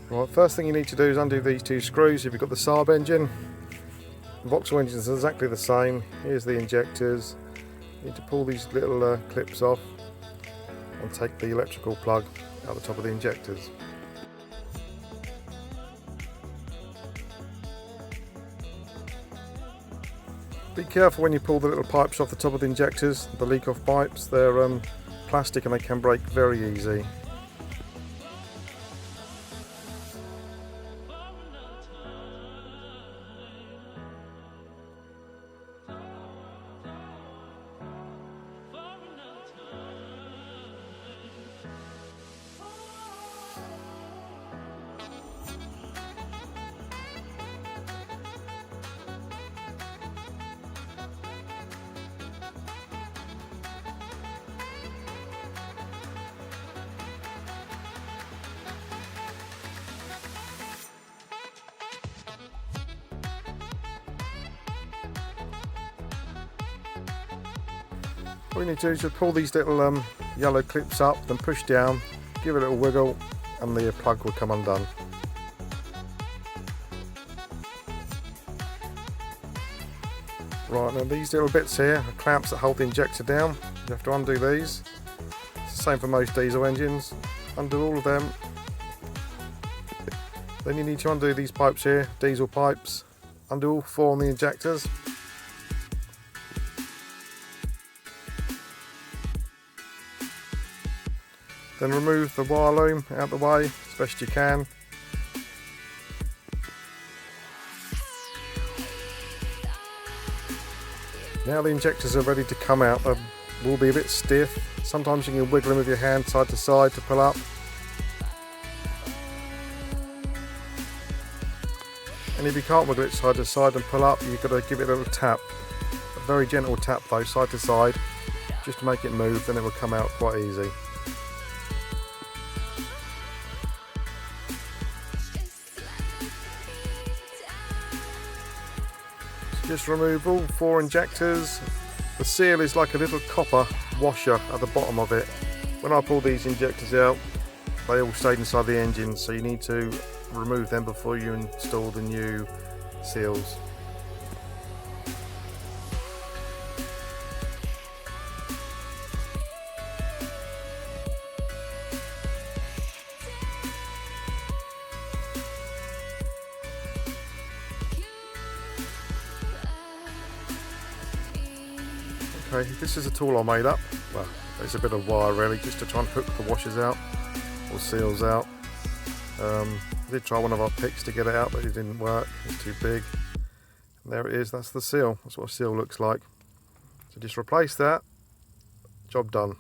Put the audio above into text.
Right, first thing you need to do is undo these two screws if you've got the Saab engine. The Vauxhall engines are exactly the same. Here's the injectors. You need to pull these little clips off and take the electrical plug out the top of the injectors. Be careful when you pull the little pipes off the top of the injectors, the leak off pipes. They're plastic and they can break very easy. All you need to do is just pull these little yellow clips up, then push down, give it a little wiggle, and the plug will come undone. Right, now these little bits here are clamps that hold the injector down. You have to undo these. It's the same for most diesel engines. Undo all of them. Then you need to undo these pipes here, diesel pipes. Undo all four on the injectors. Then remove the wire loom out of the way as best you can. Now the injectors are ready to come out. They will be a bit stiff. Sometimes you can wiggle them with your hand side to side to pull up. And if you can't wiggle it side to side and pull up, you've got to give it a little tap. A very gentle tap though, side to side, just to make it move, then it will come out quite easy. Just remove all four injectors. The seal is like a little copper washer at the bottom of it. When I pulled these injectors out, they all stayed inside the engine, so you need to remove them before you install the new seals. Okay, this is a tool I made up. Well, it's a bit of wire really, just to try and hook the washers out, or seals out. I did try one of our picks to get it out, but it didn't work, it's too big. And there it is, that's the seal, that's what a seal looks like. So just replace that, job done.